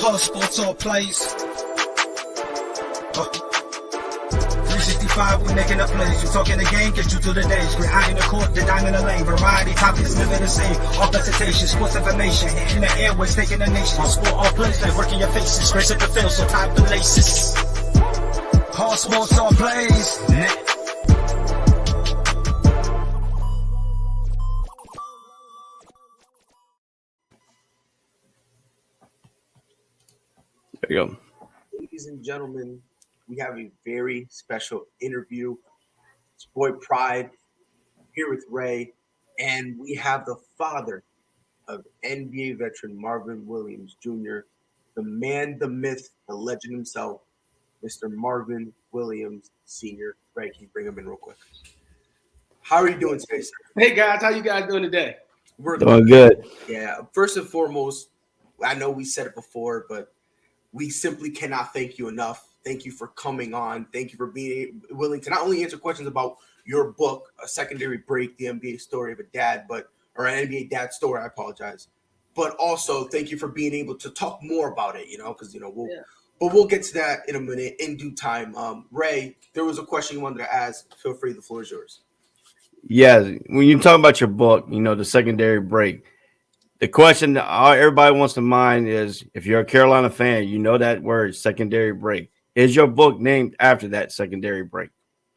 Hard sports all plays. 365, we making up plays. You talking the game, get you to the days. We're out in the court, the dime in the lane. Variety topics, living the same. All presentation, sports information. In the airways, taking the nation. All sport, all plays, like working your faces. Grace at the field, so tie the laces. Hard sports all plays. There you go. Ladies and gentlemen, we have a very special interview. It's boy Pride here with Ray, and we have the father of NBA veteran Marvin Williams Jr., the man, the myth, the legend himself, Mr. Marvin Williams Sr. Ray, can you bring him in real quick? How are you doing today, sir? Hey guys, how you guys doing today? We're doing good. Yeah, first and foremost, I know we said it before, but we simply cannot thank you enough. Thank you for coming on. Thank you for being willing to not only answer questions about your book, A Secondary Break, the NBA Story of a Dad, or an NBA Dad Story, I apologize. But also thank you for being able to talk more about it, because, we'll get to that in a minute, in due time. Ray, there was a question you wanted to ask. Feel free, the floor is yours. Yeah, when you talk about your book, The Secondary Break, the question that everybody wants to mind is, if you're a Carolina fan, you know that word, secondary break. Is your book named after that secondary break?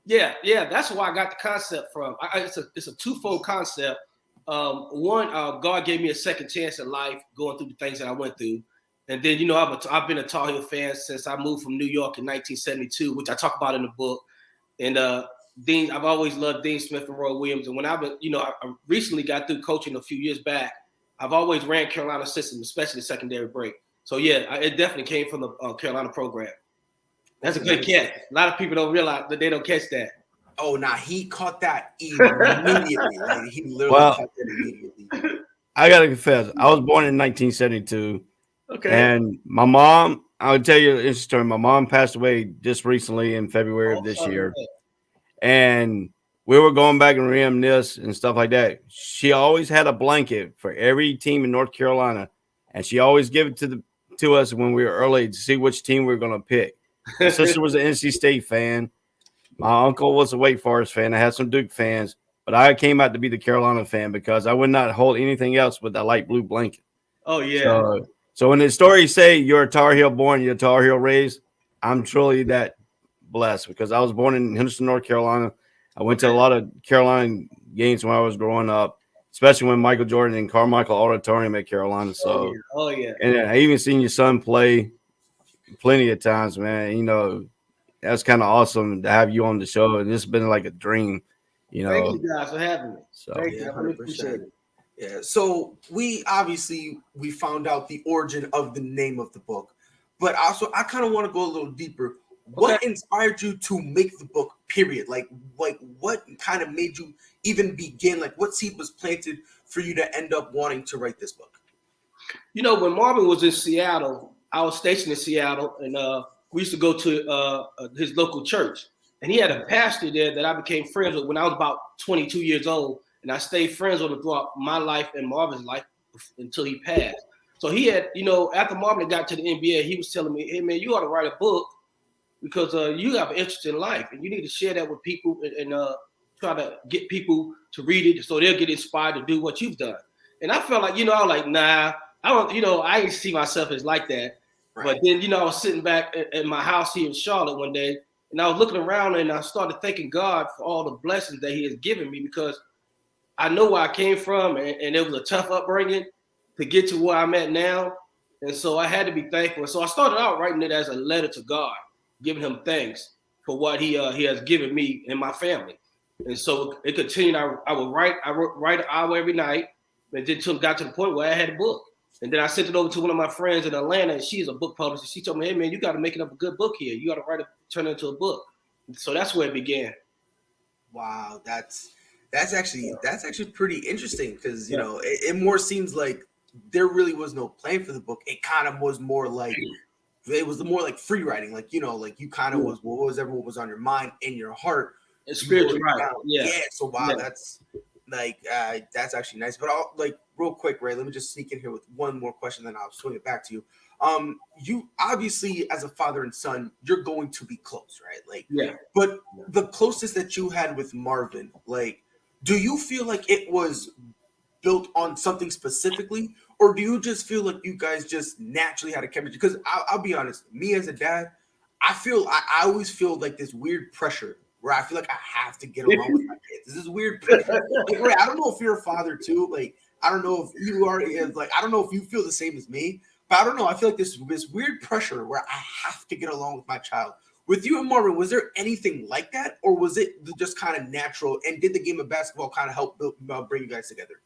Yeah, that's where I got the concept from. It's a twofold concept. One, God gave me a second chance in life going through the things that I went through. And then, I've been a Tar Heel fan since I moved from New York in 1972, which I talk about in the book. And I've always loved Dean Smith and Roy Williams. And when I recently got through coaching a few years back, I've always ran Carolina system, especially secondary break. So, yeah, it definitely came from the Carolina program. That's a good catch. A lot of people don't realize that they don't catch that. Oh, he caught that immediately. He literally caught that immediately. I got to confess, I was born in 1972. Okay. And my mom, I'll tell you an interesting story. My mom passed away just recently in February of this year. And we were going back and reminisce and stuff like that. She always had a blanket for every team in North Carolina, and she always gave it to us when we were early to see which team we were going to pick. My sister was an NC State fan. My uncle was a Wake Forest fan. I had some Duke fans, but I came out to be the Carolina fan because I would not hold anything else but that light blue blanket. Oh, yeah. So when the stories say you're a Tar Heel born, you're a Tar Heel raised, I'm truly that blessed because I was born in Henderson, North Carolina. I went to a lot of Carolina games when I was growing up, especially when Michael Jordan and Carmichael Auditorium at Carolina. So, oh yeah. And I even seen your son play plenty of times, man. That's kind of awesome to have you on the show, and it's been like a dream. Thank you guys for having me. So, thank you. I really appreciate it. Yeah. So we found out the origin of the name of the book, but also I kind of want to go a little deeper. What inspired you to make the book, period? Like what kind of made you even begin? Like what seed was planted for you to end up wanting to write this book? When Marvin was in Seattle, I was stationed in Seattle, and we used to go to his local church. And he had a pastor there that I became friends with when I was about 22 years old. And I stayed friends with him throughout my life and Marvin's life until he passed. So he had, after Marvin got to the NBA, he was telling me, hey, man, you ought to write a book because you have an interest in life and you need to share that with people and try to get people to read it so they'll get inspired to do what you've done. And I felt like, I was like, nah, I don't, I didn't see myself as like that. Right. But then, I was sitting back at my house here in Charlotte one day and I was looking around and I started thanking God for all the blessings that he has given me because I know where I came from and it was a tough upbringing to get to where I'm at now. And so I had to be thankful. So I started out writing it as a letter to God, giving him thanks for what he has given me and my family. And so it continued. I would write an hour every night, and then until it got to the point where I had a book. And then I sent it over to one of my friends in Atlanta, and she's a book publisher. She told me, hey, man, you got to make it up a good book here. You got to turn it into a book. And so that's where it began. Wow, that's actually pretty interesting because, it more seems like there really was no plan for the book. It kind of was more like it was more like free writing, like you kind of was whatever was on your mind and your heart. It's spiritual, right? Yeah. So wow, that's actually nice. But real quick, Ray, let me just sneak in here with one more question, then I'll swing it back to you. You obviously, as a father and son, you're going to be close, right? Like, Yeah. But the closest that you had with Marvin, like, do you feel like it was built on something specifically, or do you just feel like you guys just naturally had a chemistry? Because I'll be honest, me as a dad, I always feel like this weird pressure where I feel like I have to get along with my kids. This is weird pressure. Like, Ray, I don't know if you're a father too. Like, I don't know if you are. Like, I don't know if you feel the same as me. But I don't know. I feel like this weird pressure where I have to get along with my child. With you and Marvin, was there anything like that, or was it just kind of natural? And did the game of basketball kind of help bring you guys together?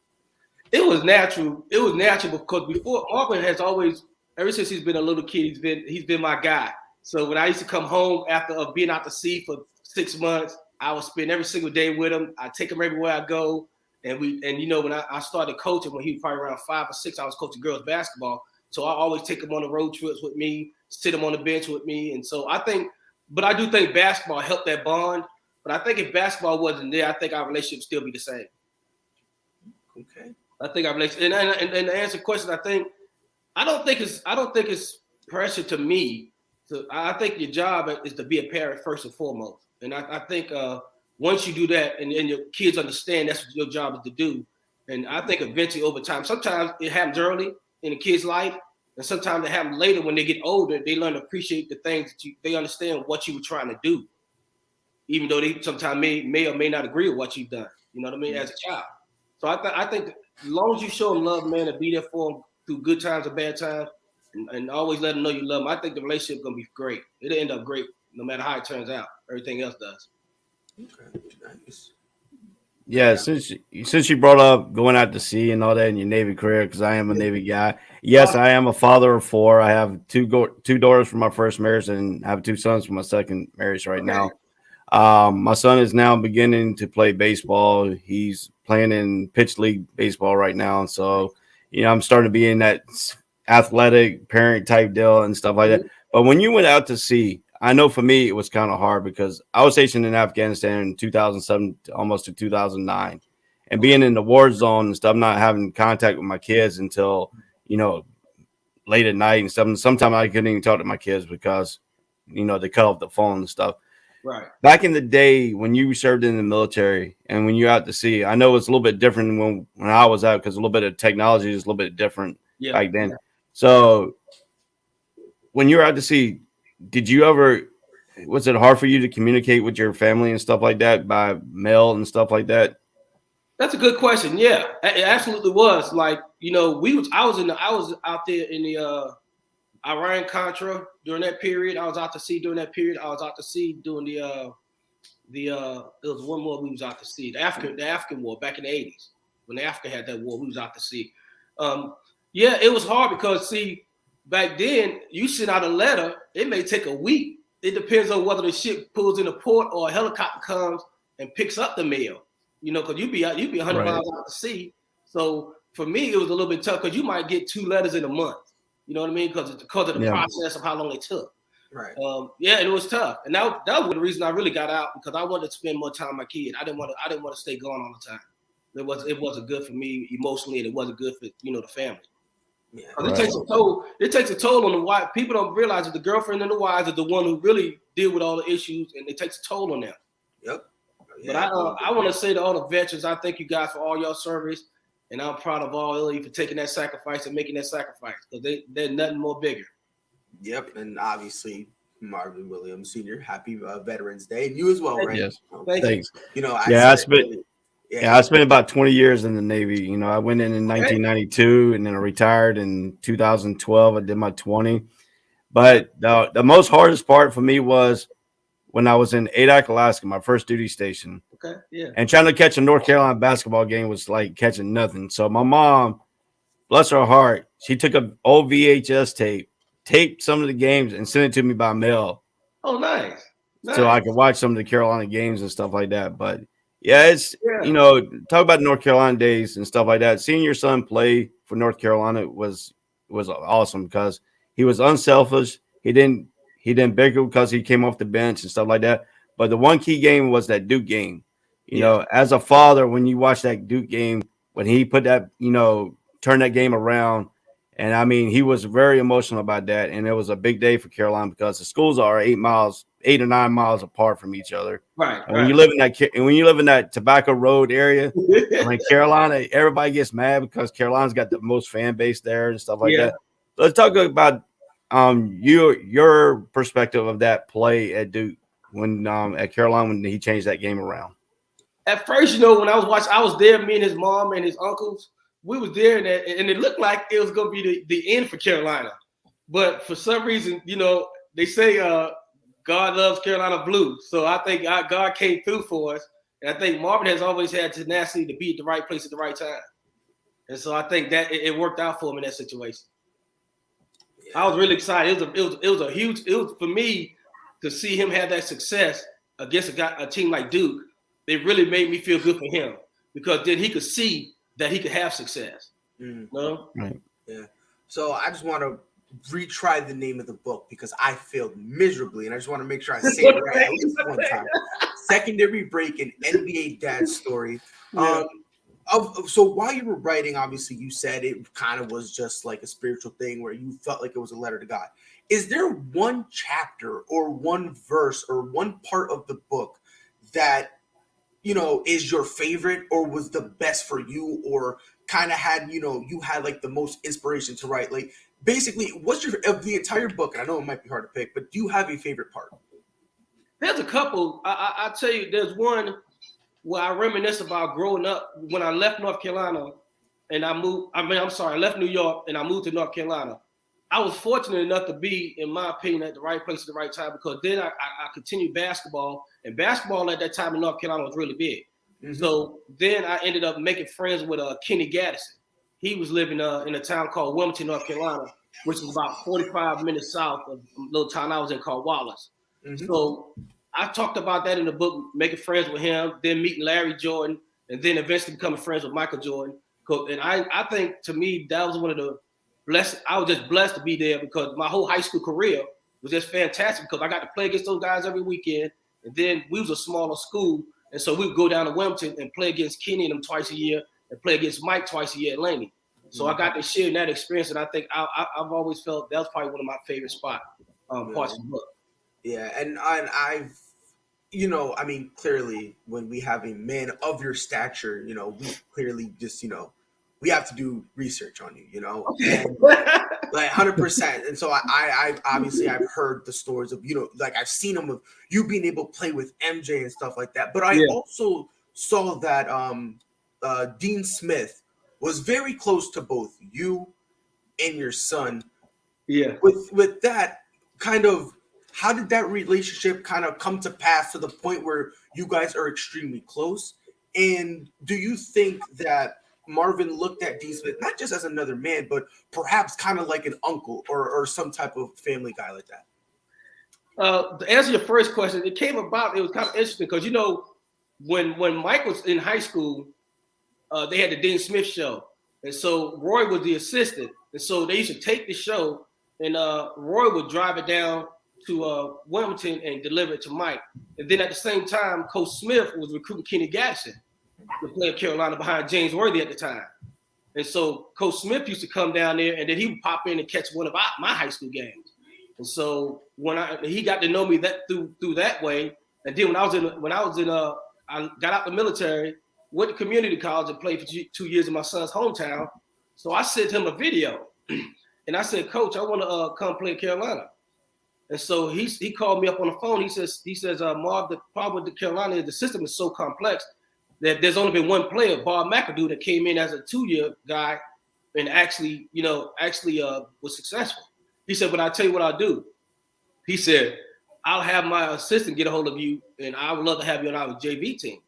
It was natural. It was natural because before Marvin has always, ever since he's been a little kid, he's been my guy. So when I used to come home after being out to sea for 6 months, I would spend every single day with him. I take him everywhere I go, and when I started coaching when he was probably around 5 or 6, I was coaching girls basketball. So I always take him on the road trips with me, sit him on the bench with me. And so I do think basketball helped that bond. But I think if basketball wasn't there, I think our relationship would still be the same. Okay. I think our relationship, and to answer the question, I don't think it's pressure to me. So I think your job is to be a parent first and foremost. And I think once you do that and your kids understand that's what your job is to do. And I think eventually over time, sometimes it happens early in a kid's life, and sometimes it happens later when they get older. They learn to appreciate the things that they understand what you were trying to do, even though they sometimes may or may not agree with what you've done. You know what I mean? As a child. So I think that as long as you show them love, man, and be there for them through good times or bad times, and always let them know you love them, I think the relationship is gonna be great. It'll end up great no matter how it turns out. Everything else does. Okay, nice. Yeah, since you brought up going out to sea and all that in your Navy career, because I am a Navy guy. Yes, I am a father of 4. I have two daughters from my first marriage, and I have 2 sons from my second marriage right now. My son is now beginning to play baseball. He's playing in pitch league baseball right now. So, I'm starting to be in that athletic parent type deal and stuff like that. But when you went out to sea, I know for me, it was kind of hard because I was stationed in Afghanistan in 2007, almost to 2009, and being in the war zone and stuff, not having contact with my kids until, late at night and stuff. And sometimes I couldn't even talk to my kids because, they cut off the phone and stuff. Right. Back in the day when you served in the military and when you're out to sea, I know it's a little bit different when I was out because a little bit of technology is a little bit different back then. Yeah. So when you're out to sea, was it hard for you to communicate with your family and stuff like that by mail and stuff like that? That's a good question. Yeah, it absolutely was. Like, I was out there in the Iran Contra during that period. I was out to sea during that period. I was out to sea during there was one more we was out to sea. The African war back in the 80s. When Africa had that war, we was out to sea. Yeah, it was hard because back then you send out a letter, it may take a week. It depends on whether the ship pulls in the port or a helicopter comes and picks up the mail. Because you'd be 100 miles out to sea. So for me, it was a little bit tough because you might get 2 letters in a month. You know what I mean? Because of the process of how long it took. Right. It was tough, and that was the reason I really got out because I wanted to spend more time with my kid. I didn't want to stay gone all the time. It wasn't good for me emotionally, and it wasn't good for the family. Yeah, It takes a toll. It takes a toll on the wife. People don't realize that the girlfriend and the wives are the one who really deal with all the issues, and it takes a toll on them. Yep. Yeah, but I want to say to all the veterans, I thank you guys for all your service, and I'm proud of all of you for taking that sacrifice and making that sacrifice because they're nothing more bigger. Yep, and obviously Marvin Williams Sr. Happy Veterans Day, and you as well, right? Yes, thanks. I spent about 20 years in the Navy. I went in 1992, and then I retired in 2012. I did my 20. But the most hardest part for me was when I was in Adak, Alaska, my first duty station. Okay, yeah. And trying to catch a North Carolina basketball game was like catching nothing. So my mom, bless her heart, she took an old VHS tape, taped some of the games, and sent it to me by mail. Oh, nice. So I could watch some of the Carolina games and stuff like that. But talk about North Carolina days and stuff like that. Seeing your son play for North Carolina was awesome because he was unselfish. He didn't bicker because he came off the bench and stuff like that. But the one key game was that Duke game. As a father, when you watch that Duke game, when he put that, turn that game around. And I mean, he was very emotional about that. And it was a big day for Carolina because the schools are 8 or 9 miles apart from each other. Right. And when you live in that Tobacco Road area, I mean, Carolina, everybody gets mad because Carolina's got the most fan base there and stuff like that. Let's talk about your perspective of that play at Duke when at Carolina when he changed that game around. At first, when I was watching, I was there, me and his mom and his uncles. We was there, and it looked like it was going to be the end for Carolina. But for some reason, they say God loves Carolina blue. So I think God came through for us. And I think Marvin has always had tenacity to be at the right place at the right time. And so I think that it worked out for him in that situation. I was really excited. It was for me to see him have that success against a team like Duke. It really made me feel good for him because then he could see that he could have success. Right. Yeah. So I just want to retry the name of the book because I failed miserably, and I just want to make sure I say it right at least one time. Secondary Break, an NBA dad story. So while you were writing, obviously you said it kind of was just like a spiritual thing where you felt like it was a letter to God. Is there one chapter or one verse or one part of the book that is your favorite or was the best for you or kind of had, you had like the most inspiration to write? Like basically what's of the entire book? And I know it might be hard to pick, but do you have a favorite part? There's a couple. I'll tell you, there's one where I reminisce about growing up when I left North Carolina and I left New York and I moved to North Carolina. I was fortunate enough to be, in my opinion, at the right place at the right time because then I continued basketball, and basketball at that time in North Carolina was really big. Mm-hmm. So then I ended up making friends with Kenny Gaddison. He was living in a town called Wilmington, North Carolina, which is about 45 minutes south of a little town I was in called Wallace. Mm-hmm. So I talked about that in the book, making friends with him, then meeting Larry Jordan, and then eventually becoming friends with Michael Jordan. And I think, to me, that was one of the I was just blessed to be there because my whole high school career was just fantastic because I got to play against those guys every weekend. And then we was a smaller school. And so we would go down to Wilmington and play against Kenny and them twice a year and play against Mike twice a year at Laney. So I got to share in that experience. And I think I've always felt that was probably one of my favorite parts of the book. Yeah. And I've, I mean, clearly when we have a man of your stature, we clearly just, we have to do research on you, and, like 100%. And so I obviously I've heard the stories of, like I've seen them of you being able to play with MJ and stuff like that. But I also saw that Dean Smith was very close to both you and your son. Yeah. With that kind of, how did that relationship kind of come to pass to the point where you guys are extremely close? And do you think that Marvin looked at Dean Smith not just as another man, but perhaps kind of like an uncle or some type of family guy like that? To answer your first question, it came about, it was kind of interesting because, when Mike was in high school, they had the Dean Smith show. And so Roy was the assistant. And so they used to take the show and Roy would drive it down to Wilmington and deliver it to Mike. And then at the same time, Coach Smith was recruiting Kenny Gaddison to play in Carolina behind James Worthy at the time. And so Coach Smith used to come down there and then he would pop in and catch one of my high school games. And so he got to know me that through that way. And then I got out the military, went to community college and played for 2 years in my son's hometown. So I sent him a video and I said, Coach, I want to come play in Carolina. And so he called me up on the phone. He says, Marv, the problem with the Carolina is the system is so complex that there's only been one player, Bob McAdoo, that came in as a 2-year guy and actually was successful. He said, but I'll tell you what I'll do. He said, I'll have my assistant get a hold of you, and I would love to have you on our JV team.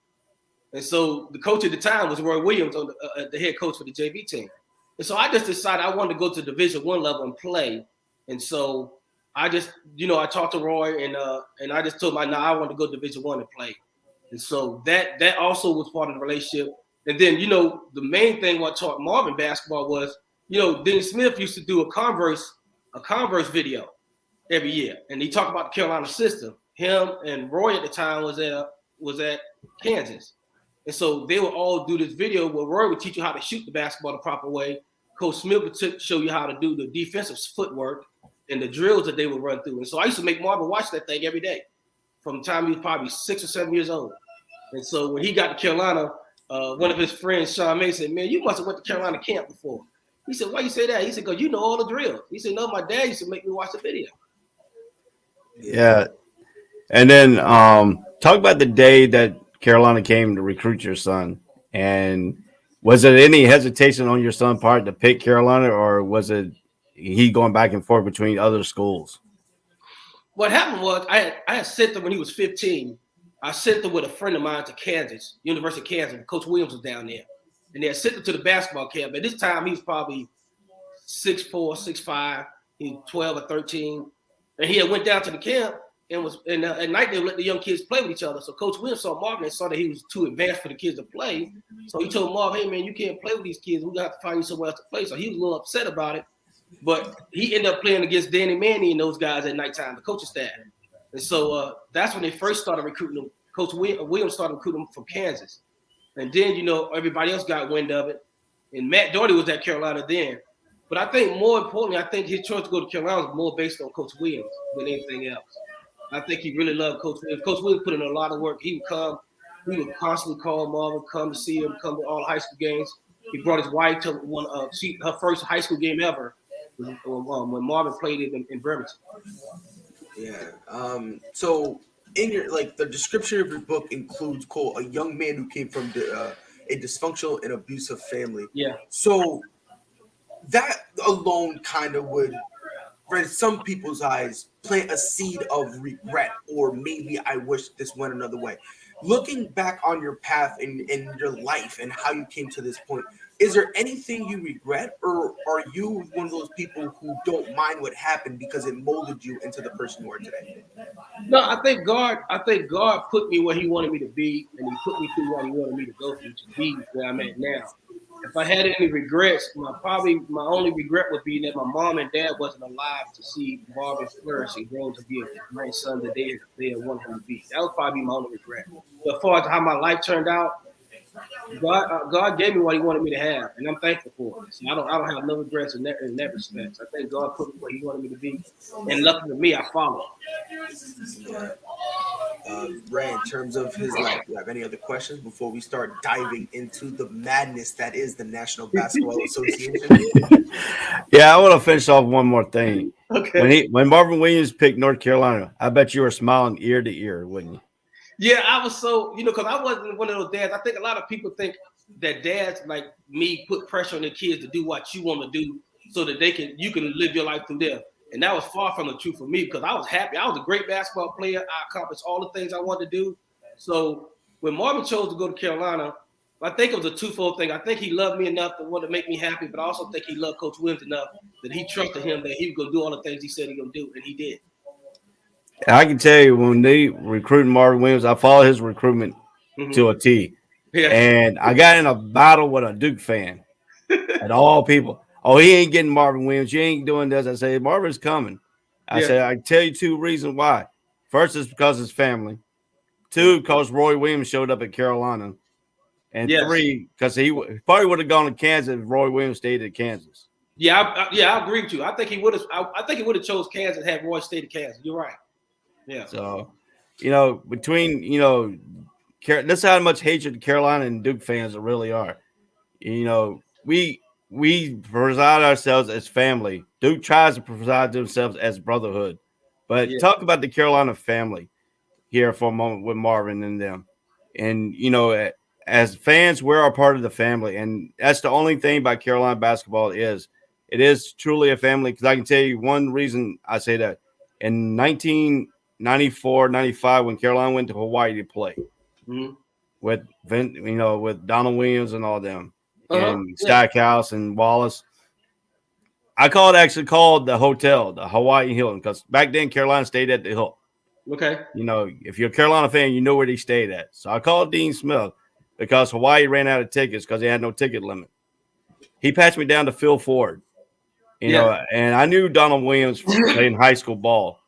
And so the coach at the time was Roy Williams, the head coach for the JV team. And so I just decided I wanted to go to Division I level and play. And so I just, I talked to Roy and I just told him, I want to go to Division I and play. And so that also was part of the relationship. And then, the main thing what taught Marvin basketball was, Dean Smith used to do a Converse video every year. And he talked about the Carolina system. Him and Roy at the time was at Kansas. And so they would all do this video where Roy would teach you how to shoot the basketball the proper way. Coach Smith would show you how to do the defensive footwork and the drills that they would run through. And so I used to make Marvin watch that thing every day from the time he was probably 6 or 7 years old. And so when he got to Carolina, one of his friends, Sean May, said, man, you must have went to Carolina camp before. He said, why you say that? He said, because you know all the drills. He said, no, my dad used to make me watch the video. Yeah. And then talk about the day that Carolina came to recruit your son. And was there any hesitation on your son's part to pick Carolina, or was it he going back and forth between other schools? What happened was I had sent him when he was 15. I sent him with a friend of mine to Kansas, University of Kansas. Coach Williams was down there. And they had sent him to the basketball camp. At this time, he was probably 6'4", 6'5". He was 12 or 13. And he had went down to the camp and at night they would let the young kids play with each other. So Coach Williams saw Marvin and saw that he was too advanced for the kids to play. So he told Marvin, hey, man, you can't play with these kids. We're going to have to find you somewhere else to play. So he was a little upset about it. But he ended up playing against Danny Manning and those guys at nighttime, the coaching staff. And so that's when they first started recruiting him. Coach Williams started recruiting him from Kansas. And then, everybody else got wind of it. And Matt Doherty was at Carolina then. But I think more importantly, I think his choice to go to Carolina was more based on Coach Williams than anything else. I think he really loved Coach Williams. Coach Williams put in a lot of work. He would constantly call Marvin, come to see him, come to all the high school games. He brought his wife to her first high school game ever when Marvin played in Bremerton. Yeah. So in your the description of your book includes quote a young man who came from a dysfunctional and abusive family. Yeah. So that alone kind of would, in some people's eyes, plant a seed of regret, or maybe I wish this went another way. Looking back on your path in your life and how you came to this point, is there anything you regret, or are you one of those people who don't mind what happened because it molded you into the person you are today? No, I think God put me where He wanted me to be, and He put me through what He wanted me to go through to be where I'm at now. If I had any regrets, my only regret would be that my mom and dad wasn't alive to see Marvin flourish and grow to be a nice son that they had wanted him to be. That would probably be my only regret. But as far as how my life turned out, God gave me what He wanted me to have, and I'm thankful for it. So I don't have no regrets in that respect. I think God put me where He wanted me to be, and lucky for me, I followed. Ray, in terms of his life, do you have any other questions before we start diving into the madness that is the National Basketball Association? Yeah, I want to finish off one more thing. Okay. When Marvin Williams picked North Carolina, I bet you were smiling ear to ear, wouldn't you? Yeah, I was so, because I wasn't one of those dads. I think a lot of people think that dads like me put pressure on their kids to do what you want to do so that you can live your life through them. And that was far from the truth for me, because I was happy. I was a great basketball player. I accomplished all the things I wanted to do. So when Marvin chose to go to Carolina, I think it was a twofold thing. I think he loved me enough to want to make me happy, but I also think he loved Coach Williams enough that he trusted him that he was going to do all the things he said he was going to do, and he did. I can tell you, when they recruited Marvin Williams, I followed his recruitment to a T. Yeah. And I got in a battle with a Duke fan at all people. Oh, he ain't getting Marvin Williams. You ain't doing this. I say, Marvin's coming. I said, I can tell you two reasons why. First is because his family. Two, because Roy Williams showed up at Carolina. And three, because he probably would have gone to Kansas if Roy Williams stayed at Kansas. Yeah, I agree with you. I think he would have. I think he would have chose Kansas had Roy stayed at Kansas. You're right. Yeah. So, between that's how much hatred Carolina and Duke fans really are. We preside ourselves as family. Duke tries to preside themselves as brotherhood. But talk about the Carolina family here for a moment with Marvin and them. And, as fans, we're a part of the family. And that's the only thing about Carolina basketball is it is truly a family. Because I can tell you one reason I say that. In 1994, 95, when Carolina went to Hawaii to play with Donald Williams and all them. And Stackhouse and Wallace. I actually called the hotel, the Hawaii Hilton, because back then Carolina stayed at the Hilton. Okay. If you're a Carolina fan, you know where they stayed at. So I called Dean Smith because Hawaii ran out of tickets because they had no ticket limit. He patched me down to Phil Ford, and I knew Donald Williams playing high school ball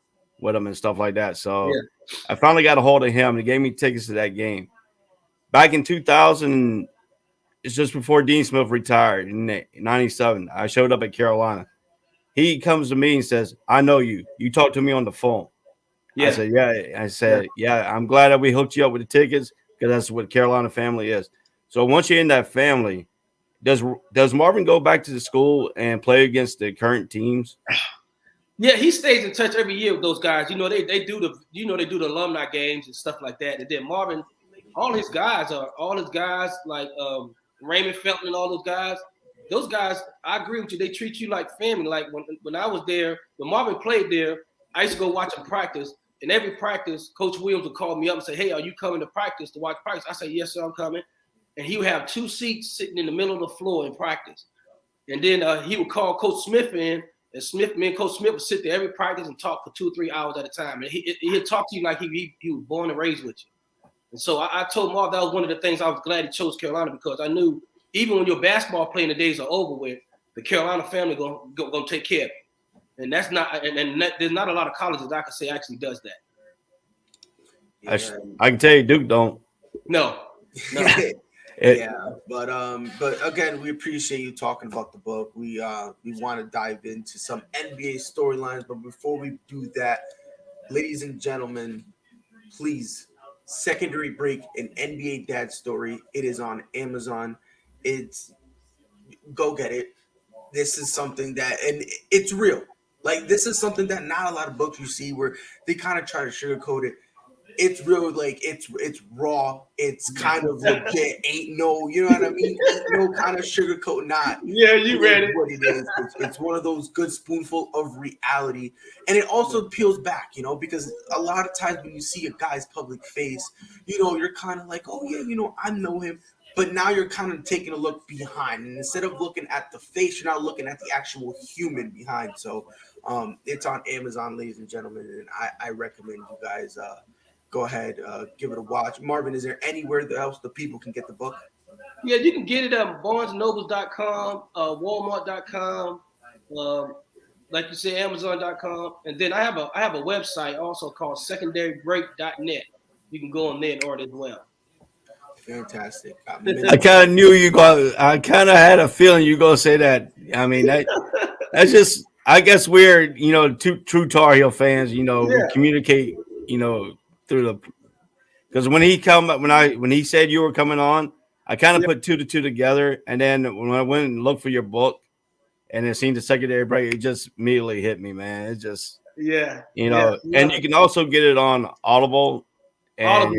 with him and stuff like that. So I finally got a hold of him and he gave me tickets to that game. Back in 2000. it's just before Dean Smith retired in '97. I showed up at Carolina. He comes to me and says, "I know you. You talked to me on the phone." Yeah. I said, "Yeah." I said, "Yeah. I'm glad that we hooked you up with the tickets because that's what Carolina family is." So once you're in that family, does Marvin go back to the school and play against the current teams? Yeah, he stays in touch every year with those guys. You know, they do the alumni games and stuff like that. And then Marvin, all his guys like Raymond Felton and all those guys. Those guys, I agree with you. They treat you like family. Like when I was there, when Marvin played there, I used to go watch him practice. And every practice, Coach Williams would call me up and say, "Hey, are you coming to practice to watch practice?" I say, "Yes, sir, I'm coming." And he would have 2 seats sitting in the middle of the floor in practice. And then he would call Coach Smith in. And me and Coach Smith would sit there every practice and talk for 2 or 3 hours at a time. And he'd talk to you like he was born and raised with you. And so I told Marv that was one of the things I was glad he chose Carolina, because I knew even when your basketball playing the days are over with, the Carolina family gonna take care of it. And that's not there's not a lot of colleges I can say actually does that. Yeah. I can tell you Duke don't. No. But again, we appreciate you talking about the book. We want to dive into some NBA storylines, but before we do that, ladies and gentlemen, please, Secondary Break, an NBA dad story. It is on Amazon. Go get it. This is something that, and it's real. Like, this is something that not a lot of books you see where they kind of try to sugarcoat it. It's real, like it's raw. It's kind of legit. Ain't no, you know what I mean? Ain't no kind of sugarcoat. Not. Yeah, you read it. What it is. It's one of those good spoonful of reality, and it also peels back, because a lot of times when you see a guy's public face, you're kind of like, oh yeah, I know him. But now you're kind of taking a look behind, and instead of looking at the face, you're now looking at the actual human behind. So, it's on Amazon, ladies and gentlemen, and I recommend you guys. Go ahead, give it a watch. Marvin, is there anywhere else the people can get the book? Yeah, you can get it at BarnesandNobles.com, Walmart.com, like you said, Amazon.com, and then I have a website also called SecondaryBreak.net. You can go on there and order as well. Fantastic. I kind of knew you I kind of had a feeling you gonna say that. I mean, that's just. I guess we're two true Tar Heel fans. We communicate. Through because when he said you were coming on, I kind of put 2 to 2 together, and then when I went and looked for your book and it seen the Secondary Break, it just immediately hit me, man. It just and you can also get it on Audible. And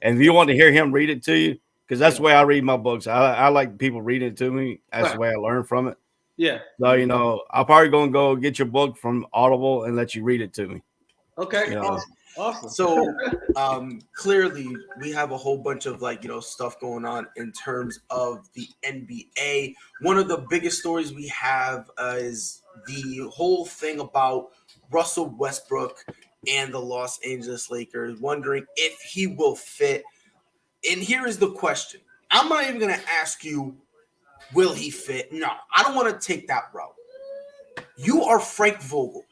and if you want to hear him read it to you, because that's the way I read my books. I like people reading it to me. That's the way I learn from it. Yeah. So I'm probably gonna go get your book from Audible and let you read it to me. Okay. Awesome. So clearly we have a whole bunch of stuff going on in terms of the NBA. One of the biggest stories we have is the whole thing about Russell Westbrook and the Los Angeles Lakers, wondering if he will fit. And here is the question. I'm not even going to ask you, will he fit? No, I don't want to take that route. You are Frank Vogel.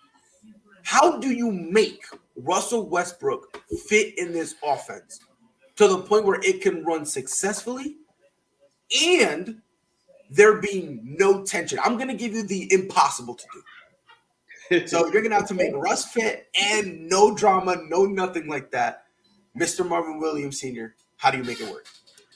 How do you make Russell Westbrook fit in this offense to the point where it can run successfully and there being no tension? I'm going to give you the impossible to do. So you're going to have to make Russ fit and no drama, no nothing like that. Mr. Marvin Williams Sr., how do you make it work?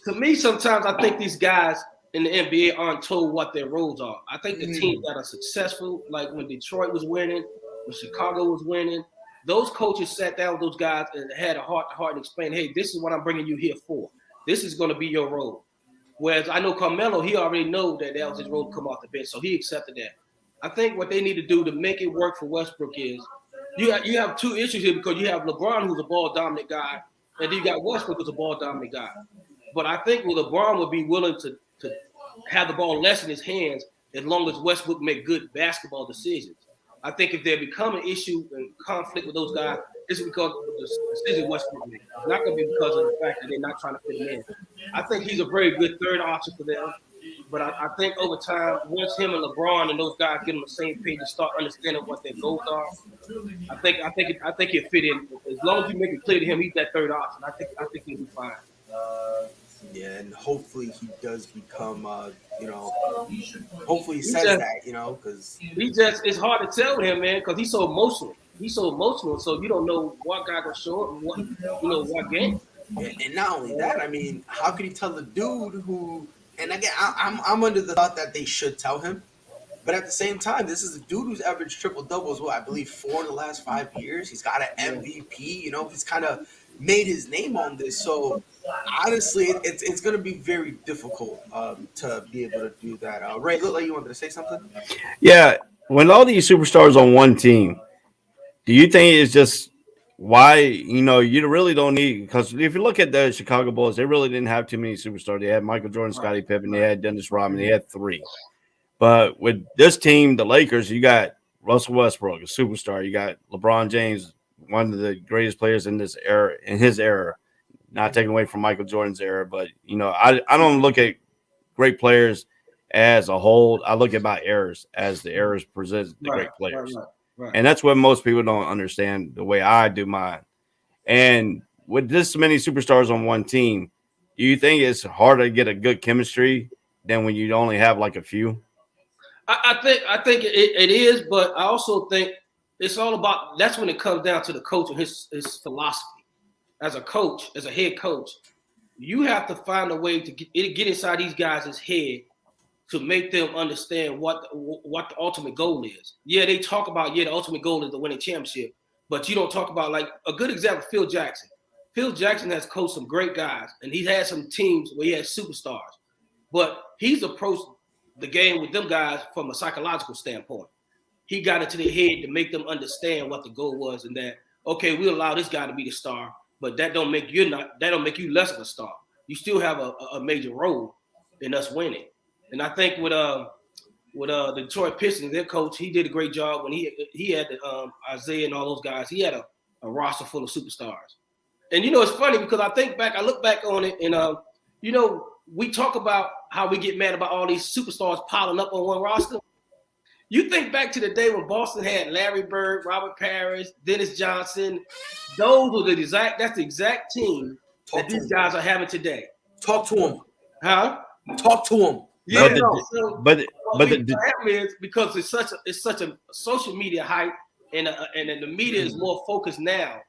To me, sometimes I think these guys in the NBA aren't told what their roles are. I think the teams that are successful, like when Detroit was winning, when Chicago was winning, those coaches sat down with those guys and had a heart-to-heart and explained, hey, this is what I'm bringing you here for. This is going to be your role. Whereas I know Carmelo, he already knew that was his role to come off the bench, so he accepted that. I think what they need to do to make it work for Westbrook is you have 2 issues here, because you have LeBron, who's a ball-dominant guy, and then you got Westbrook, who's a ball-dominant guy. But I think LeBron would be willing to have the ball less in his hands as long as Westbrook make good basketball decisions. I think if there become an issue and conflict with those guys, it's because of the decision Westbrook made. It's not going to be because of the fact that they're not trying to fit him in. I think he's a very good third option for them. But I think over time, once him and LeBron and those guys get on the same page and start understanding what their goals are, I think he'll fit in. As long as you make it clear to him he's that third option, I think he'll be fine. Yeah, and hopefully he does become, hopefully he says that, because it's hard to tell him, man, because he's so emotional. He's so emotional, so you don't know what guy gonna show up and what game. and not only that, I mean, how could he tell the dude who? And again, I'm under the thought that they should tell him, but at the same time, this is a dude who's averaged triple doubles. What I believe 4 in the last 5 years. He's got an MVP. He's kind of made his name on this. So honestly, it's going to be very difficult to be able to do that. Ray, look like you wanted to say something. Yeah, when all these superstars on one team, do you think it's just why you really don't need, because if you look at the Chicago Bulls, they really didn't have too many superstars. They had Michael Jordan, Scottie Pippen, they had Dennis Rodman, they had 3. But with this team, the Lakers, you got Russell Westbrook, a superstar. You got LeBron James, one of the greatest players in his era. Not taking away from Michael Jordan's era, but I don't look at great players as a whole. I look at my eras as the eras present the great players. Right. And that's what most people don't understand the way I do mine. And with this many superstars on one team, do you think it's harder to get a good chemistry than when you only have like a few? I think it is, but I also think it's all about, that's when it comes down to the coach and his philosophy. As a coach, as a head coach, you have to find a way to get inside these guys' head to make them understand what the ultimate goal is. Yeah, they talk about, the ultimate goal is to win a championship, but you don't talk about, like, a good example, Phil Jackson. Phil Jackson has coached some great guys, and he's had some teams where he has superstars, but he's approached the game with them guys from a psychological standpoint. He got into their head to make them understand what the goal was, and that, okay, we allow this guy to be the star, but that don't make you less of a star. You still have a major role in us winning. And I think with the Detroit Pistons, their coach, he did a great job when he had Isaiah and all those guys. He had a roster full of superstars. And it's funny because I look back on it, and we talk about how we get mad about all these superstars piling up on one roster. You think back to the day when Boston had Larry Bird, Robert Parrish, Dennis Johnson. That's the exact team that these guys are having today. Talk to them. Huh? Talk to them. Yeah, but the is because it's such a social media hype, and the media is more focused now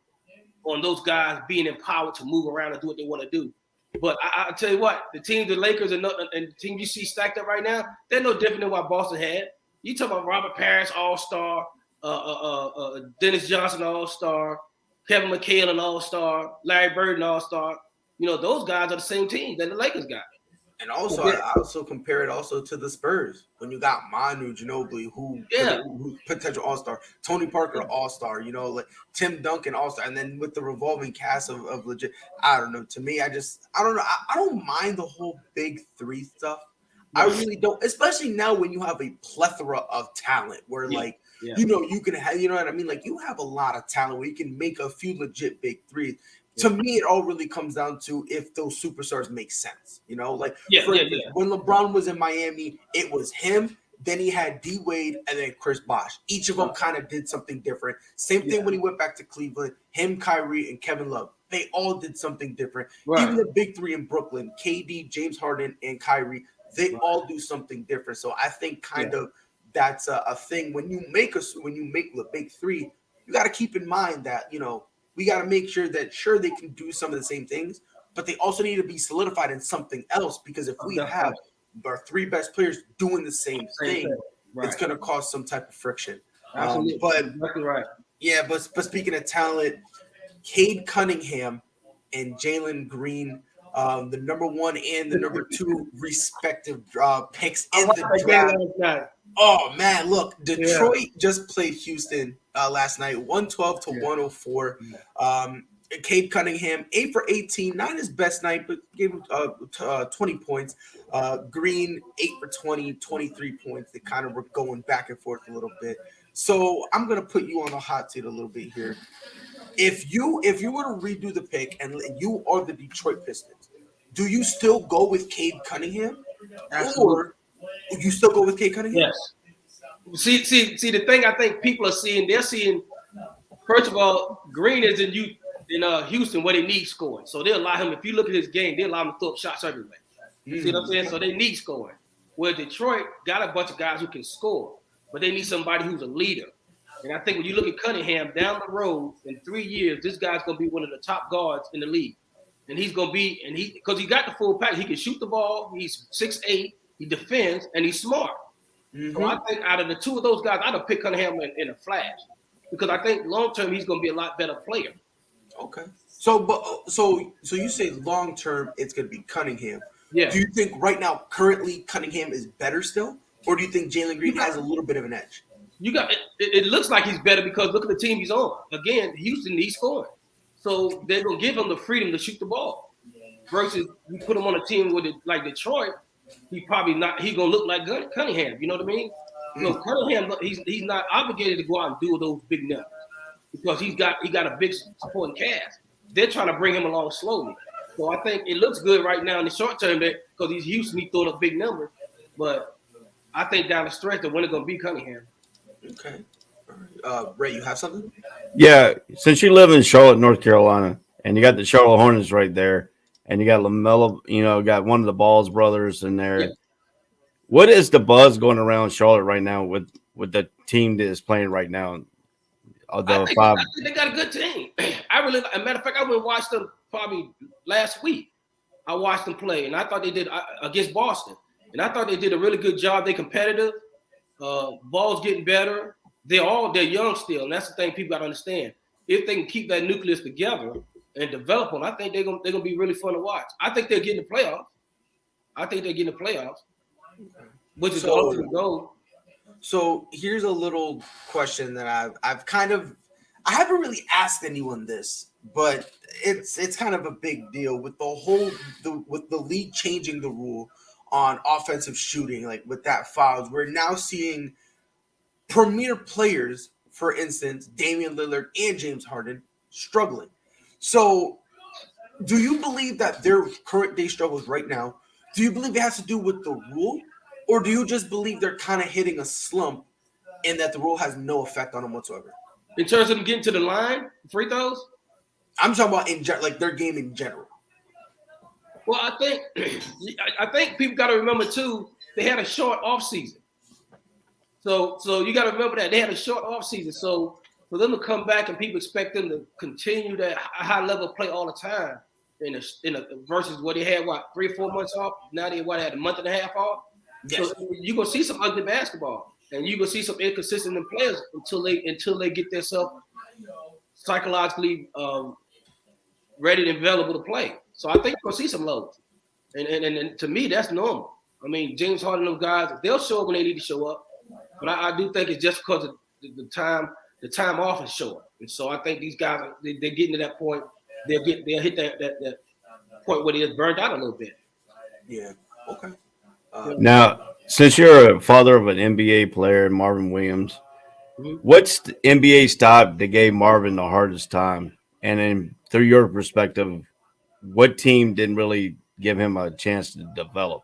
on those guys being empowered to move around and do what they want to do. But I tell you what, the team, the Lakers, and the team you see stacked up right now, they're no different than what Boston had. You talk about Robert Parrish, All-Star, Dennis Johnson, All-Star, Kevin McHale, an All-Star, Larry Bird, an All-Star. Those guys are the same team that the Lakers got. And also, I also compare it also to the Spurs when you got Manu Ginobili, who potential All-Star, Tony Parker All-Star, like Tim Duncan All-Star, and then with the revolving cast of legit. I don't know. To me, I don't know. I don't mind the whole big 3 stuff. I really don't, especially now when you have a plethora of talent where you can have, you know what I mean? Like, you have a lot of talent where you can make a few legit big 3s. To me, it all really comes down to if those superstars make sense. When LeBron was in Miami, it was him. Then he had D Wade and then Chris Bosh. Each of them kind of did something different. Same thing when he went back to Cleveland. Him, Kyrie, and Kevin Love. They all did something different. Right. Even the big 3 in Brooklyn, KD, James Harden, and Kyrie, they all do something different. So I think of that's a thing. When you make the big 3, you got to keep in mind that we got to make sure that they can do some of the same things, but they also need to be solidified in something else, because if we have our 3 best players doing the same thing, it's going to cause some type of friction. But exactly right. Yeah, but speaking of talent, Cade Cunningham and Jalen Green, the number 1 and the number 2 respective picks in the draft. Oh man, look, Detroit just played Houston last night, 112 to 104. Cade Cunningham, 8 for 18, not his best night, but gave him 20 points. Green, 8 for 20, 23 points. They kind of were going back and forth a little bit. So I'm gonna put you on the hot seat a little bit here. If you were to redo the pick and you are the Detroit Pistons, do you still go with Cade Cunningham? Absolutely. Or you still go with Cade Cunningham? Yes. See, the thing I think people are seeing, they're seeing, first of all, Green is in you. in Houston where they need scoring. So they allow him, if you look at his game, they allow him to throw up shots everywhere. You see what I'm saying? So they need scoring. Where Detroit got a bunch of guys who can score, but they need somebody who's a leader. And I think when you look at Cunningham down the road in 3 years, this guy's going to be one of the top guards in the league. And he's going to be, because he got the full package. He can shoot the ball. He's 6'8", he defends, and he's smart. So I think out of the two of those guys, I'd have picked Cunningham in a flash because I think long term he's going to be a lot better player. Okay. So you say long term it's going to be Cunningham. Yeah. Do you think right now, currently, Cunningham is better still, or do you think Jalen Green has a little bit of an edge? You got it looks like he's better because look at the team he's on. Again, Houston needs scoring, so they're going to give him the freedom to shoot the ball. Versus you put him on a team with like Detroit, he probably not. He's going to look like Cunningham. You know what I mean? Cunningham, he's not obligated to go out and do those big numbers because he got a big supporting cast. They're trying to bring him along slowly. So I think it looks good right now in the short term because he's Houston, he throwing up big numbers. But I think down the stretch, the winner going to be Cunningham. Okay. All right. Ray, you have something? Yeah. Since you live in Charlotte, North Carolina, and you got the Charlotte Hornets right there, and you got LaMelo, got one of the Balls brothers in there. Yeah. What is the buzz going around Charlotte right now with the team that is playing right now? I think they got a good team. As a matter of fact, I went and watched them probably last week. I watched them play, and I thought they did against Boston. And I thought they did a really good job. They're competitive. Ball's getting better. They're young still, and that's the thing people got to understand. If they can keep that nucleus together and develop them, I think they're gonna be really fun to watch. I think they're getting the playoffs. Which is the ultimate goal. So here's a little question that I haven't really asked anyone this, but it's kind of a big deal with with the league changing the rule on offensive shooting, like with that fouls. We're now seeing premier players, for instance, Damian Lillard and James Harden, struggling. So do you believe that their current day struggles right now, do you believe it has to do with the rule? Or do you just believe they're kind of hitting a slump and that the rule has no effect on them whatsoever? In terms of them getting to the line, free throws? I'm talking about like their game in general. Well, I think people got to remember too, they had a short offseason. So you got to remember that they had a short offseason. So for them to come back and people expect them to continue that high level play all the time versus what they had 3 or 4 months off. Now they had a month and a half off. Yes. So you're gonna see some ugly basketball, and you're gonna see some inconsistent players until they get themselves psychologically ready and available to play. So I think you're gonna see some lows, and to me that's normal. I mean, James Harden, those guys, they'll show up when they need to show up, but I do think it's just because of the time off is short, and so I think these guys they're getting to that point. They'll hit that point where they're burned out a little bit. Yeah. Okay. Now, since you're a father of an NBA player, Marvin Williams, what's the NBA stop that gave Marvin the hardest time? And then through your perspective, what team didn't really give him a chance to develop?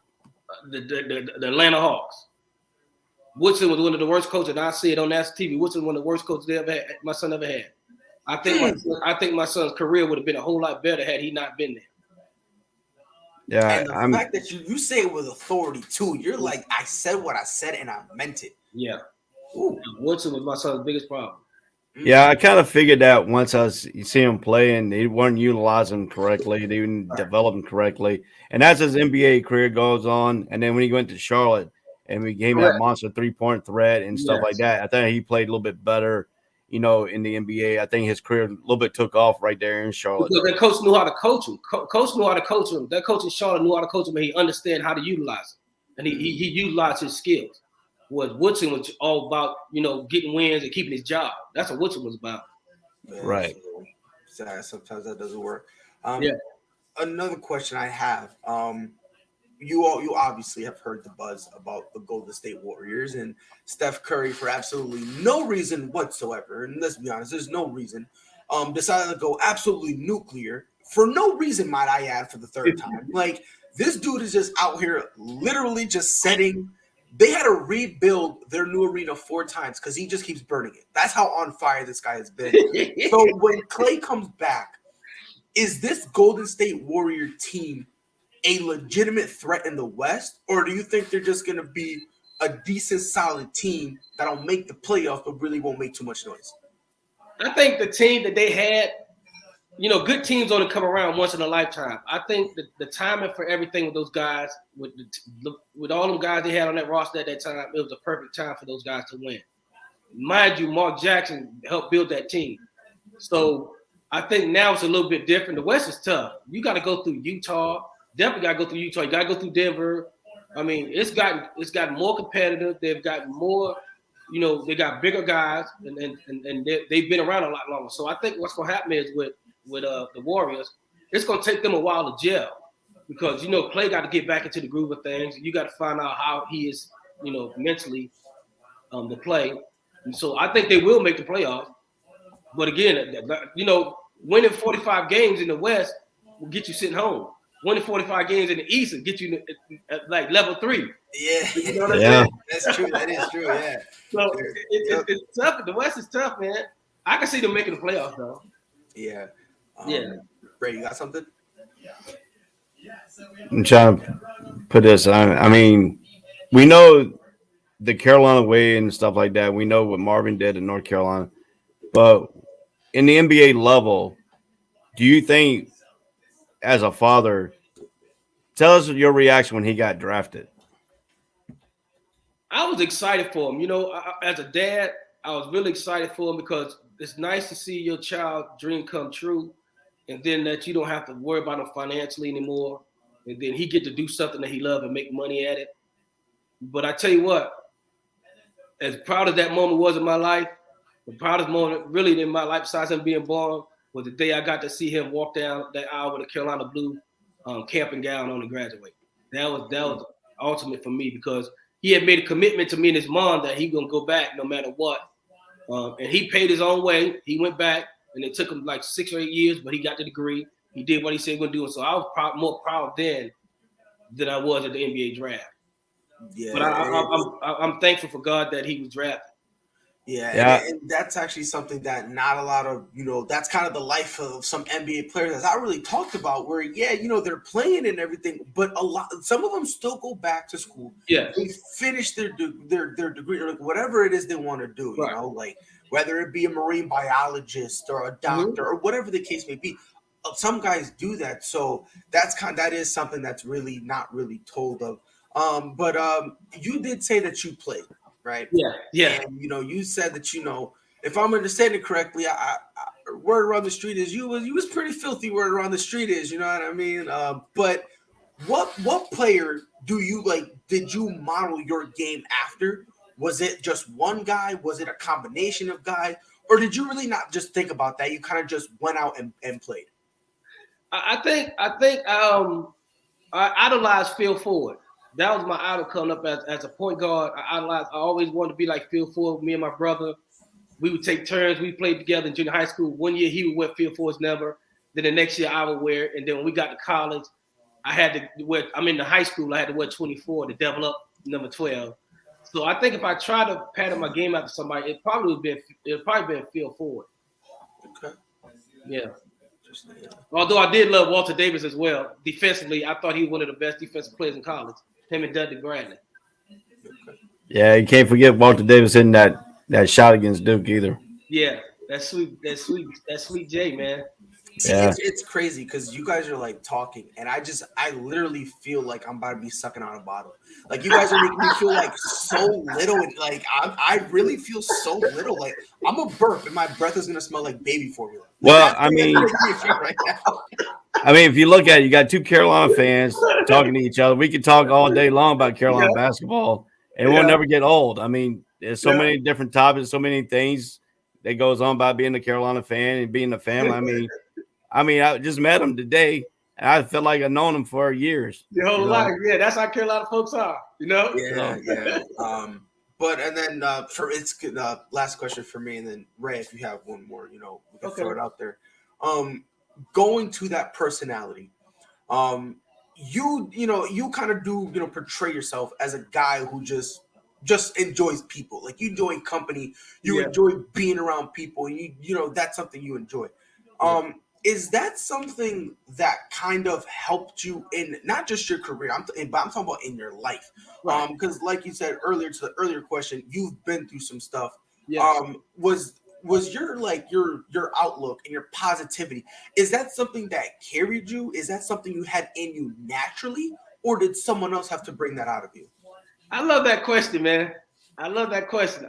The Atlanta Hawks. Woodson was one of the worst coaches, and I see it on that TV. Woodson was one of the worst coaches my son ever had. I think my son's career would have been a whole lot better had he not been there. Yeah, and the fact that you say it with authority too, you're like, I said what I said and I meant it. Yeah. Ooh. Woodson was my son's biggest problem. Yeah, I kind of figured that once you see him play and they weren't utilizing him correctly, they didn't develop him correctly. And as his NBA career goes on, and then when he went to Charlotte and we gave him that monster 3-point threat and stuff like that, I think he played a little bit better. In the NBA, I think his career a little bit took off right there in Charlotte. Because that coach knew how to coach him. Coach knew how to coach him. That coach in Charlotte knew how to coach him, and he understood how to utilize him. And he utilized his skills. Whereas Woodson was all about, getting wins and keeping his job. That's what Woodson was about. Right. Sometimes that doesn't work. Another question I have. You obviously have heard the buzz about the Golden State Warriors and Steph Curry for absolutely no reason whatsoever. And let's be honest, there's no reason. Decided to go absolutely nuclear for no reason, might I add, for the third time. Like, this dude is just out here literally just setting. They had to rebuild their new arena 4 times because he just keeps burning it. That's how on fire this guy has been. So when Clay comes back, is this Golden State Warrior team a legitimate threat in the West, or do you think they're just going to be a decent, solid team that'll make the playoffs but really won't make too much noise? I think the team that they had, good teams only come around once in a lifetime. I think the timing for everything with those guys, with all them guys they had on that roster at that time, it was a perfect time for those guys to win. Mind you, Mark Jackson helped build that team. So I think now it's a little bit different. The West is tough. You got to go through Utah. Definitely got to go through Utah. You got to go through Denver. I mean, it's gotten more competitive. They've got more, they got bigger guys, and they've been around a lot longer. So I think what's going to happen is with the Warriors, it's going to take them a while to gel because, Clay got to get back into the groove of things. You got to find out how he is, mentally to play. And so I think they will make the playoffs. But again, winning 45 games in the West will get you sitting home. Winning 45 games in the East will get you at like level 3. Yeah, you know what I'm saying? That's true. That is true. Yeah. So it's tough. The West is tough, man. I can see them making the playoffs, though. Yeah. Ray, you got something? I'm trying to put this. I mean, we know the Carolina way and stuff like that. We know what Marvin did in North Carolina, but in the NBA level, do you think, as a father, tell us your reaction when he got drafted? I was excited for him. As a dad, I was really excited for him because it's nice to see your child's dream come true, and then that you don't have to worry about him financially anymore, and then he get to do something that he loves and make money at it. But I tell you what, as proud as that moment was in my life, the proudest moment really in my life, besides him being born, was the day I got to see him walk down that aisle with a Carolina blue camping gown on to graduate. That was ultimate for me because he had made a commitment to me and his mom that he gonna go back no matter what. And he paid his own way. He went back, and it took him like 6 or 8 years, but he got the degree. He did what he said he was gonna do. And so I was more proud then than I was at the NBA draft. Yeah, but I'm thankful for God that he was drafted. Yeah. And that's actually something that not a lot of, that's kind of the life of some NBA players, as I really talked about, where, they're playing and everything, but some of them still go back to school. Yeah. They finish their degree or whatever it is they want to do, right. Like whether it be a marine biologist or a doctor or whatever the case may be. Some guys do that. So that is something that's really not really told of. But you did say that you played. Right. Yeah. And you said that if I'm understanding correctly, I word around the street is you was pretty filthy. Word around the street is, you know what I mean. But what player did you model your game after? Was it just one guy? Was it a combination of guys, or did you really not just think about that? You kind of just went out and played. I think I idolized Phil Ford. That was my idol coming up as a point guard. I always wanted to be like Phil Ford. Me and my brother, we would take turns. We played together in junior high school. One year he would wear Phil Ford's number. Then the next year I would wear it. And then when we got to college, I had to wear. I'm in the high school. I had to wear 24 to double up number 12. So I think if I try to pattern my game after somebody, it probably been Phil Ford. Okay. Yeah. Although I did love Walter Davis as well. Defensively, I thought he was one of the best defensive players in college. Him and Dudley Bradley. Yeah, you can't forget Walter Davis hitting that shot against Duke either. Yeah, that's sweet J, man. Yeah. It's crazy because you guys are like talking, and I literally feel like I'm about to be sucking on a bottle. Like you guys are making me feel like so little, and like I really feel so little. Like I'm a burp, and my breath is gonna smell like baby formula. Well, I mean, right now. I mean, if you look at it, you got two Carolina fans talking to each other. We could talk all day long about Carolina basketball, and we'll never get old. I mean, there's so many different topics, so many things that goes on by being a Carolina fan and being a family. I mean, I just met him today, and I feel like I've known him for years. Your whole life, that's how Carolina folks are, Yeah. But and then last question for me, and then Ray, if you have one more, we can throw it out there. Going to that personality, you kind of do portray yourself as a guy who just enjoys people. Like you enjoy company, you enjoy being around people, and you that's something you enjoy. Is that something that kind of helped you in not just your career, but I'm talking about in your life? Right. Because like you said earlier to the earlier question, you've been through some stuff. Yes. Was your your outlook and your positivity, is that something that carried you? Is that something you had in you naturally, or did someone else have to bring that out of you? I love that question, man. I love that question.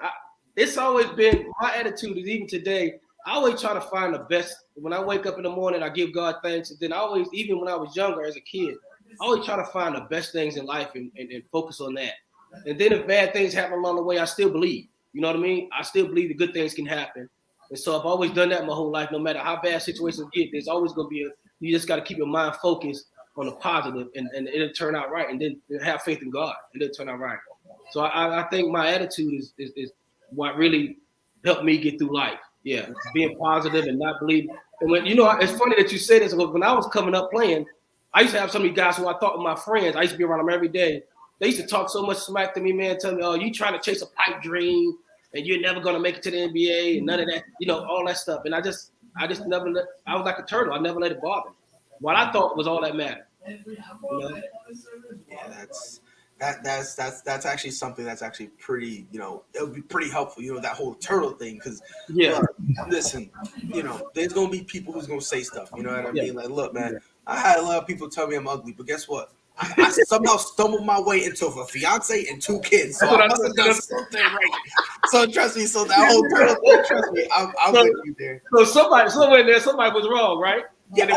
It's always been my attitude is even today. I always try to find the best. When I wake up in the morning, I give God thanks. And then I always, even when I was younger as a kid, I always try to find the best things in life and focus on that. And then if bad things happen along the way, I still believe. You know what I mean? I still believe the good things can happen. And so I've always done that my whole life. No matter how bad situations get, there's always going to be you just got to keep your mind focused on the positive and it'll turn out right. And then have faith in God and it'll turn out right. So I think my attitude is what really helped me get through life. Yeah, being positive and not believe. And when it's funny that you say this because when I was coming up playing, I used to have some of these guys who I thought were my friends. I used to be around them every day. They used to talk so much smack to me, man, tell me, "Oh, you trying to chase a pipe dream, and you're never gonna make it to the NBA, and none of that, all that stuff." And I just never let. I was like a turtle. I never let it bother me. What I thought was all that mattered. Yeah, that's actually something that's actually pretty, it would be pretty helpful, that whole turtle thing. Because listen, there's gonna be people who's gonna say stuff, you know what I mean? Like, look, man, I had a lot of people tell me I'm ugly, but guess what? I somehow stumbled my way into a fiance and 2 kids, so I must have done something right. So trust me, so that whole turtle thing, trust me, I'm with you there. So somebody was wrong, right? Yeah.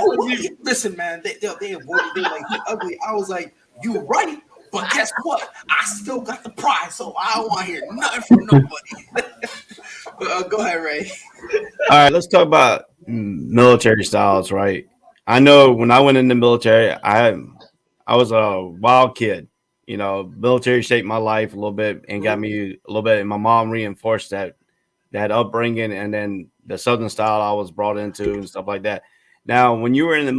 Listen, man, they avoided. They were like, "You're ugly." I was like, "You right." But guess what? I still got the prize, so I don't want to hear nothing from nobody. Go ahead, Ray. All right, let's talk about military styles, right? I know when I went in the military, I was a wild kid. Military shaped my life a little bit and got me a little bit. And my mom reinforced that upbringing and then the Southern style I was brought into and stuff like that. Now, when you were in the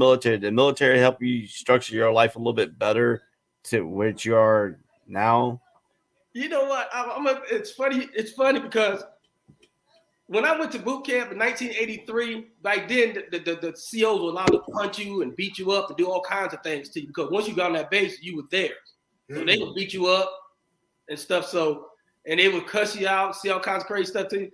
military helped you structure your life a little bit better to which you are now? You know what? It's funny. It's funny because when I went to boot camp in 1983, back then the COs were allowed to punch you and beat you up and do all kinds of things to you because once you got on that base, you were theirs. So they would beat you up and stuff. And they would cuss you out, see all kinds of crazy stuff to you.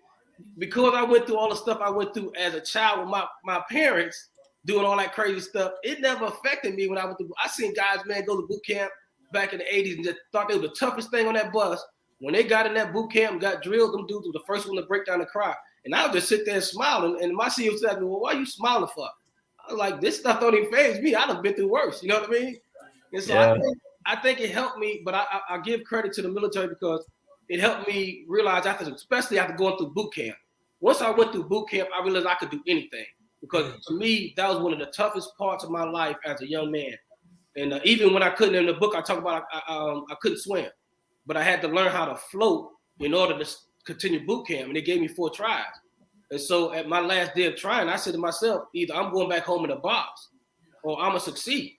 Because I went through all the stuff I went through as a child with my parents doing all that crazy stuff, it never affected me when I went through. I seen guys, man, go to boot camp back in the 80s and just thought they were the toughest thing on that bus. When they got in that boot camp and got drilled, them dudes were the first one to break down and cry. And I would just sit there and smile. And my CEO said, "Well, why are you smiling for?" I was like, "This stuff don't even faze me. I've been through worse." You know what I mean? And so I think it helped me, but I give credit to the military because it helped me realize especially after going through boot camp. Once I went through boot camp, I realized I could do anything. Because to me, that was one of the toughest parts of my life as a young man. And even when I couldn't, in the book, I talk about I couldn't swim. But I had to learn how to float in order to continue boot camp. And they gave me 4 tries. And so at my last day of trying, I said to myself, either I'm going back home in a box or I'm going to succeed.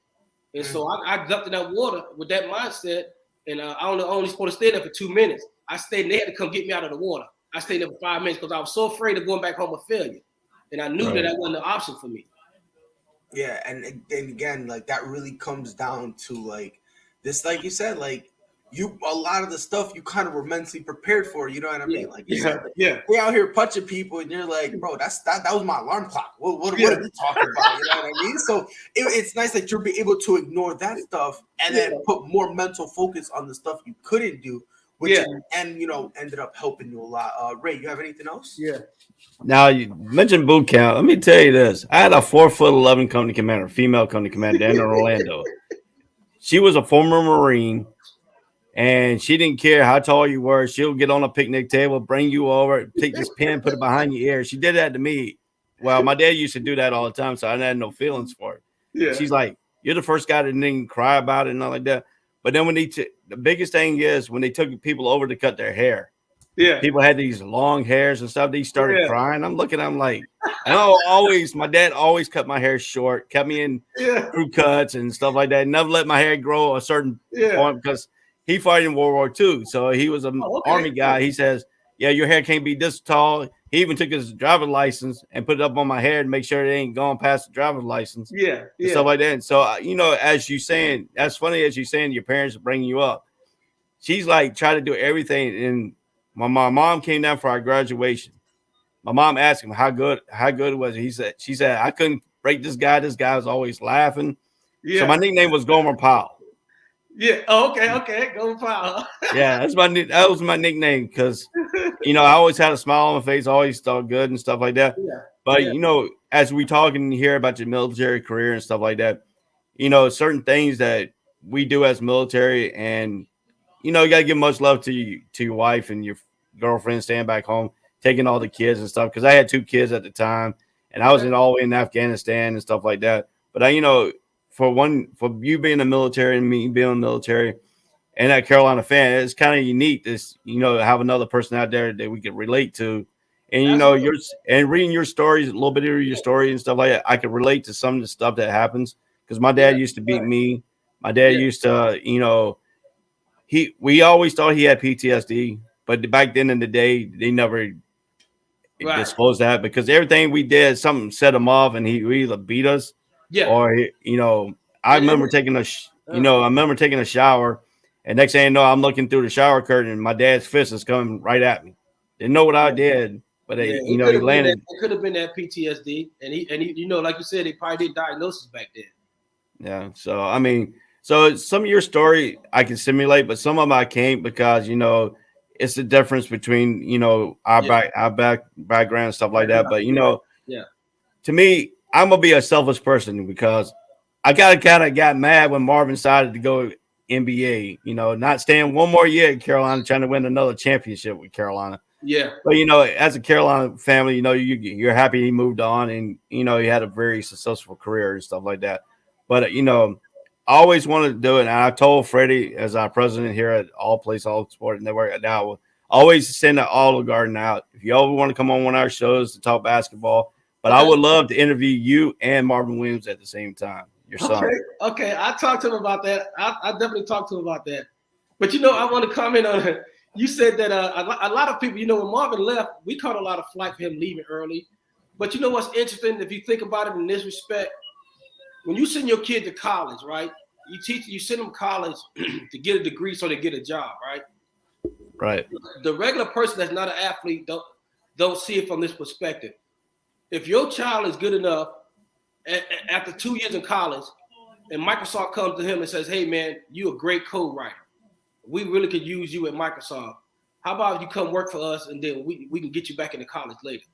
And so I jumped in that water with that mindset. And I only supposed to stay there for 2 minutes. I stayed and they had to come get me out of the water. I stayed there for 5 minutes because I was so afraid of going back home with failure. And I knew that wasn't an option for me. Yeah, and again, like that really comes down to like this, like you said, like a lot of the stuff you kind of were mentally prepared for. You know what I mean? Like you said, we're out here punching people, and you're like, bro, that was my alarm clock. What are we talking about? You know what I mean? So it's nice that you're able to ignore that stuff and then put more mental focus on the stuff you couldn't do. Which ended up helping you a lot. Ray, you have anything else? Yeah. Now you mentioned boot camp. Let me tell you this: I had a 4'11" company commander, female company commander down in Orlando. She was a former Marine, and she didn't care how tall you were. She'll get on a picnic table, bring you over, take this pen, put it behind your ear. She did that to me. Well, my dad used to do that all the time, so I had no feelings for it. Yeah. She's like, "You're the first guy that didn't cry about it and all like that." But then when the biggest thing is when they took people over to cut their hair. Yeah, people had these long hairs and stuff. They started crying. I'm looking. I'm like, my dad always cut my hair short, kept me in crew cuts and stuff like that. Never let my hair grow a certain point because he fought in World War II. So he was an Army guy. He says, "Yeah, your hair can't be this tall. he even took his driver's license and put it up on my head and make sure it ain't going past the driver's license. Yeah. And stuff like that. And so, as you saying, that's funny as you saying your parents bring you up. She's like trying to do everything. And my mom came down for our graduation. My mom asked him how good was it. She said, I couldn't break this guy. This guy was always laughing. Yeah. So my nickname was Gomer Powell. Yeah. Oh, okay. Gomer Powell. Yeah, that was my nickname because I always had a smile on my face, always thought good and stuff like that. Yeah. But as we talking here about your military career and stuff like that, certain things that we do as military, and you gotta give much love to your wife and your girlfriend staying back home, taking all the kids and stuff. Because I had 2 kids at the time, and I was all the way in Afghanistan and stuff like that. But for you being in the military and me being in the military and that Carolina fan, it's kind of unique to have another person out there that we could relate to. And and reading your stories, a little bit of your story and stuff like that, I could relate to some of the stuff that happens because my dad used to beat me. My dad used to, we always thought he had PTSD, but back then in the day, they never disclosed that because everything we did, something set him off, and he either beat us, or I remember taking a shower, and next thing you know, I'm looking through the shower curtain, and my dad's fist is coming right at me. Didn't know what I did, but he landed. It could have been that PTSD, and he, like you said, they probably did diagnosis back then. Yeah, so some of your story I can simulate, but some of them I can't because it's the difference between our background and stuff like that. But to me, I'm gonna be a selfish person because I got mad when Marvin decided to go NBA. Not staying one more year in Carolina, trying to win another championship with Carolina. Yeah. But as a Carolina family, you're happy he moved on, and he had a very successful career and stuff like that. But I always wanted to do it, and I told Freddie, as our president here at All Place All Sport Network, now always send an Olive Garden out if you ever want to come on one of our shows to talk basketball. But I would love to interview you and Marvin Williams at the same time. Your son. Okay. I talked to him about that. I definitely talked to him about that. But I want to comment on it. You said that a lot of people, when Marvin left, we caught a lot of flack for him leaving early. But what's interesting, if you think about it in this respect, when you send your kid to college, right? You send them to college to get a degree so they get a job, right? Right. The regular person that's not an athlete don't see it from this perspective. If your child is good enough after 2 years in college, and Microsoft comes to him and says, "Hey man, you're a great code writer. We really could use you at Microsoft. How about you come work for us, and then we can get you back into college later.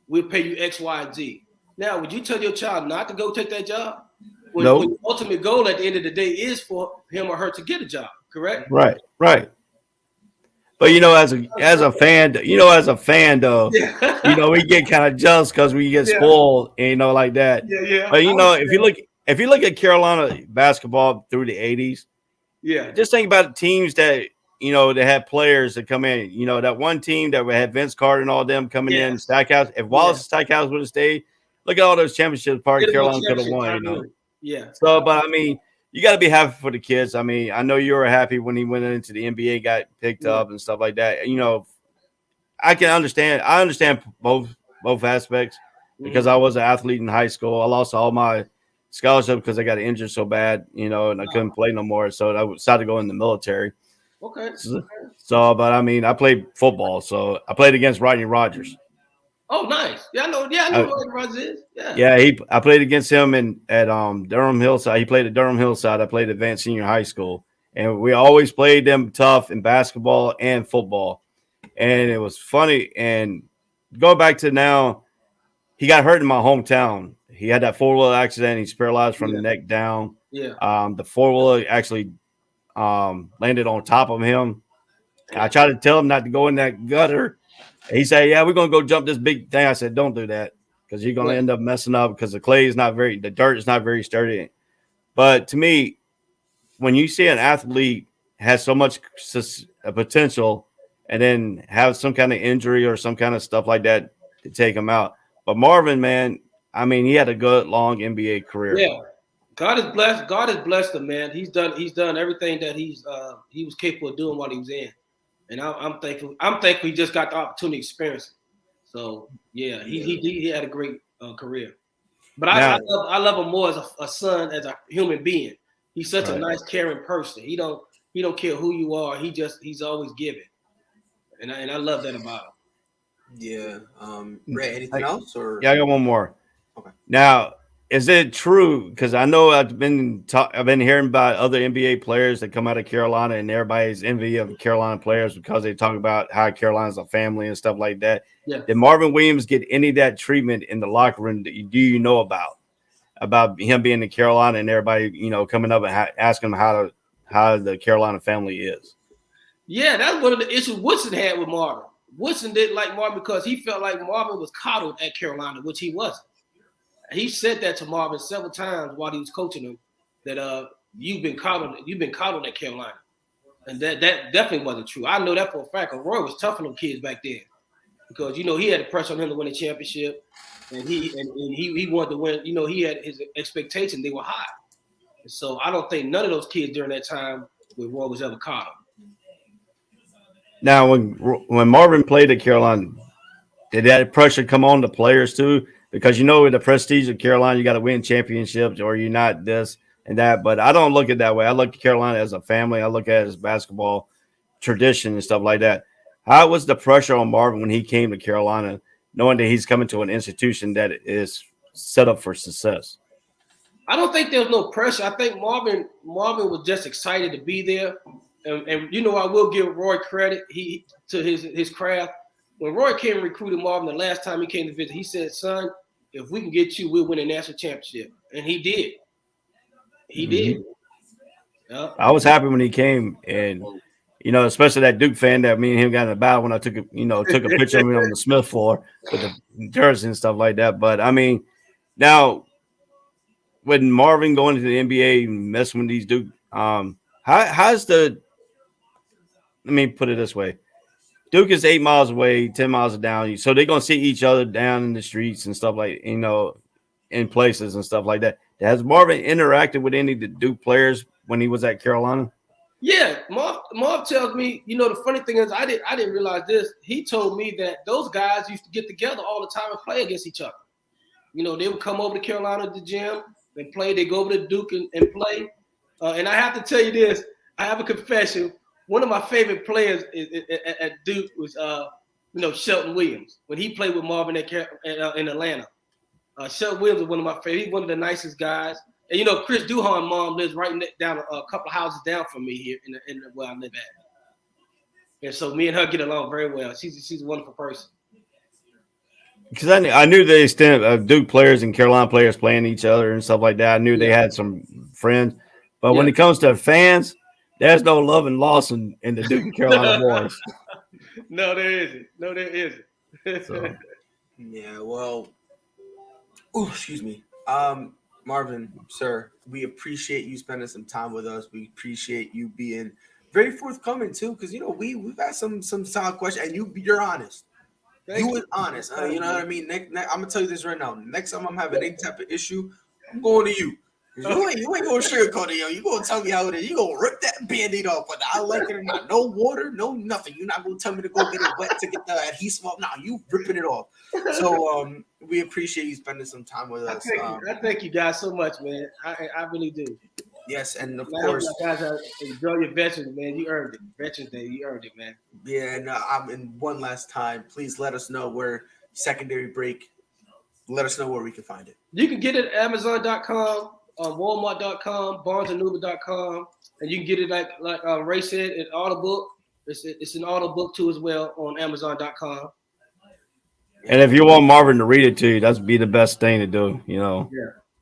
We'll pay you X, Y, and Z." Now, would you tell your child not to go take that job? When the ultimate goal at the end of the day is for him or her to get a job, correct? Right. But as a fan though, we get kind of jealous because we get spoiled, like that. Yeah. But if you look at Carolina basketball through the 80s, just think about teams that they had players that come in. That one team that had Vince Carter and all them coming in, Stackhouse. If Wallace Stackhouse would have stayed, look at all those championships Carolina could have won. Yeah. So, but you got to be happy for the kids. I know you were happy when he went into the NBA, got picked up and stuff like that. I can understand. I understand both aspects because I was an athlete in high school. I lost all my scholarship because I got injured so bad, and I couldn't play no more. So I decided to go in the military. Okay. So, but I played football. So I played against Rodney Rogers. Oh, nice. Yeah, I know who Rodgers is. I played against him at Durham Hillside. He played at Durham Hillside. I played at Advanced Senior High School. And we always played them tough in basketball and football. And it was funny. And go back to now, he got hurt in my hometown. He had that four-wheeler accident. He's paralyzed from the neck down. Yeah. The four-wheeler actually landed on top of him. I tried to tell him not to go in that gutter. He said, "Yeah, we're gonna go jump this big thing." I said, "Don't do that because you're gonna end up messing up because the dirt is not very sturdy." But to me, when you see an athlete has so much potential and then have some kind of injury or some kind of stuff like that to take him out, but Marvin, man, he had a good long NBA career. Yeah, God is blessed. God has blessed him, man. He's done everything that he was capable of doing while he was in. And I'm thankful. I'm thankful he just got the opportunity to experience it. So yeah, he had a great career. But I love him more as a son, as a human being. He's such a nice, caring person. He don't care who you are. He's always giving, and I love that about him. Yeah. Ray, anything else? Or yeah, I got one more. Okay. Now, is it true? Because I know I've been hearing about other NBA players that come out of Carolina, and everybody's envy of Carolina players because they talk about how Carolina's a family and stuff like that. Yeah. Did Marvin Williams get any of that treatment in the locker room? Do you know about him being in Carolina and everybody, coming up and asking him how the Carolina family is? Yeah, that's one of the issues Woodson had with Marvin. Woodson didn't like Marvin because he felt like Marvin was coddled at Carolina, which he wasn't. He said that to Marvin several times while he was coaching him, that you've been coddled at Carolina. And that definitely wasn't true. I know that for a fact. Roy was tough on them kids back then because he had the pressure on him to win a championship, and he wanted to win. He had his expectations; they were high. And so I don't think none of those kids during that time with Roy was ever coddled. Now, when Marvin played at Carolina, did that pressure come on the players too? Because with the prestige of Carolina, you got to win championships, or you're not this and that. But I don't look at it that way. I look at Carolina as a family. I look at it as basketball tradition and stuff like that. How was the pressure on Marvin when he came to Carolina, knowing that he's coming to an institution that is set up for success? I don't think there was no pressure. I think Marvin was just excited to be there. And I will give Roy credit to his craft. When Roy came and recruited Marvin the last time he came to visit, he said, "Son, if we can get you, we'll win a national championship." And he did. He did. Yeah. I was happy when he came, and especially that Duke fan that me and him got in a battle when I took a picture of him on the Smith floor with the jersey and stuff like that. But I mean, now with Marvin going to the NBA and messing with these Duke, how's the? Let me put it this way. Duke is 8 miles away, 10 miles down. So they're going to see each other down in the streets and stuff like, in places and stuff like that. Has Marvin interacted with any of the Duke players when he was at Carolina? Yeah. Marv tells me, the funny thing is I didn't realize this. He told me that those guys used to get together all the time and play against each other. They would come over to Carolina at the gym and play. They go over to Duke and play. And I have to tell you this. I have a confession. One of my favorite players at Duke was, Shelton Williams when he played with Marvin in Atlanta. Shelton Williams was one of my favorite. He's one of the nicest guys. And Chris Duhon's mom lives right down a couple of houses down from me here in where I live at. And so me and her get along very well. She's a wonderful person. Because I knew the extent of Duke players and Carolina players playing each other and stuff like that. I knew they had some friends, but when it comes to fans. There's no love and loss in the Duke and Carolina boys. No, there isn't. So. Yeah, well, excuse me. Marvin, sir, we appreciate you spending some time with us. We appreciate you being very forthcoming too, because we've had some solid questions, and you're honest. You were honest. You know what I mean? I'm gonna tell you this right now. Next time I'm having any type of issue, I'm going to you. You ain't gonna sugarcoat it, yo. You gonna tell me how it is. You gonna rip that Band-Aid off, whether I like it or not. No water, no nothing. You're not gonna tell me to go get it wet to get the adhesive off. Nah, you ripping it off. So we appreciate you spending some time with us. I thank you guys so much, man. I really do. Yes, and of course, guys, enjoy your Veterans, man. You earned it. Veterans Day, you earned it, man. Yeah, and one last time, please let us know where secondary break. Let us know where we can find it. You can get it at Amazon.com. Walmart.com, BarnesandNoble.com, and you can get it like Ray said, in Audible. It's an Audible too as well on Amazon.com. And if you want Marvin to read it to you, that'd be the best thing to do,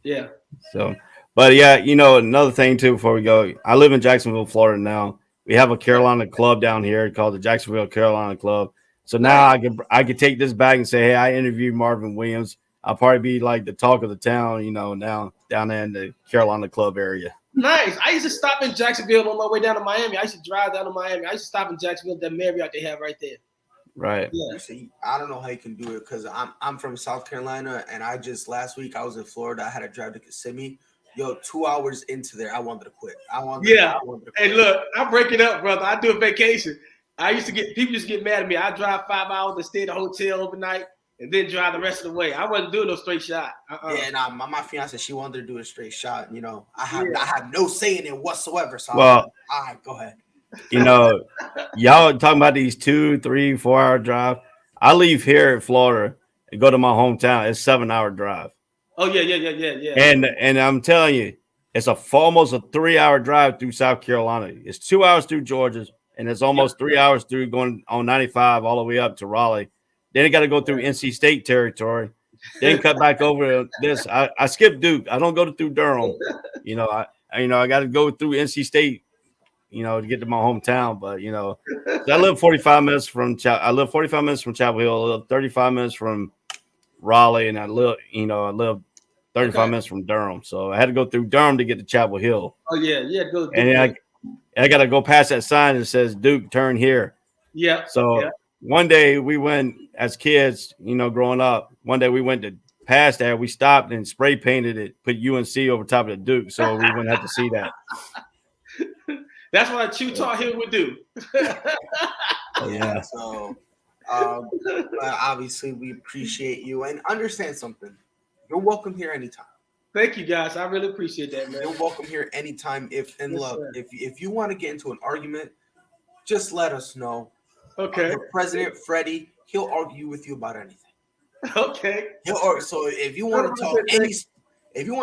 Yeah. So, but yeah, another thing too before we go, I live in Jacksonville, Florida now. We have a Carolina club down here called the Jacksonville Carolina Club. So now I could take this back and say, hey, I interviewed Marvin Williams. I'll probably be like the talk of the town, now down there in the Carolina club area. Nice. I used to stop in Jacksonville on my way down to Miami. I used to drive down to Miami. I used to stop in Jacksonville, that Marriott they have right there. Right. Yeah. See, I don't know how you can do it because I'm from South Carolina, and last week I was in Florida. I had to drive to Kissimmee. Yo, 2 hours into there, I wanted to quit. I wanted to quit. Hey, look, I break it up, brother. I do a vacation. People used to get mad at me. I drive 5 hours and stay at a hotel overnight. and then drive the rest of the way. I wasn't doing no straight shot. Yeah, nah, my fiance, she wanted to do a straight shot. You know, I have no say in it whatsoever. So well, all right, go ahead. You know, y'all talking about these 2, 3, 4 hour drive. I leave here in Florida and go to my hometown. It's 7-hour drive. Oh yeah. And I'm telling you, it's almost a 3-hour drive through South Carolina. It's 2 hours through Georgia, and it's almost 3 hours through going on 95 all the way up to Raleigh. Then it got to go through NC State territory. Then cut back over this. I skip Duke. I don't go through Durham. You know, I got to go through NC State, you know, to get to my hometown. But you know, I live 45 minutes from Chapel Hill. I live 35 minutes from Raleigh, and I live 35 minutes from Durham. So I had to go through Durham to get to Chapel Hill. Oh yeah, go. And I got to go past that sign that says Duke, turn here. Yeah. So one day we went as kids, you know, growing up. One day we went to past that. We stopped and spray painted it, put UNC over top of the Duke, so we wouldn't have to see that. That's what Chew taught him would do. Yeah. So, obviously, we appreciate you and understand something. You're welcome here anytime. Thank you, guys. I really appreciate that, man. You're welcome here anytime. If you want to get into an argument, just let us know. Okay. President Freddie, he'll argue with you about anything. Okay. So if you want to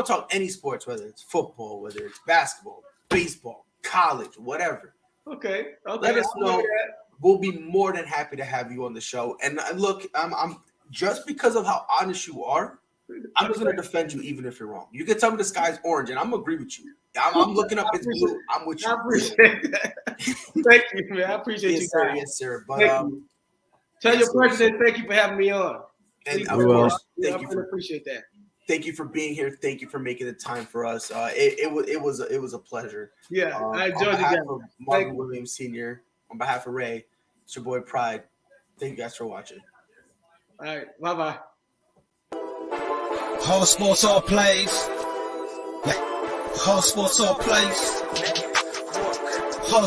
talk any sports, whether it's football, whether it's basketball, baseball, college, whatever. Okay. Let us know. We'll be more than happy to have you on the show. And look, I'm just because of how honest you are, I'm just going to defend you even if you're wrong. You can tell me the sky's orange, and I'm going to agree with you. I'm looking up, it's blue. I'm with you. I appreciate that. Thank you, man. I appreciate you guys. Yes, sir. But tell your president thank you for having me on. And of course, I really appreciate that. Thank you for being here. Thank you for making the time for us. It was a pleasure. Yeah, I enjoyed it. On Marvin Williams Sr., on behalf of Ray, it's your boy Pride. Thank you guys for watching. All right, bye. Whole sports all plays. Whole sports all plays. Whole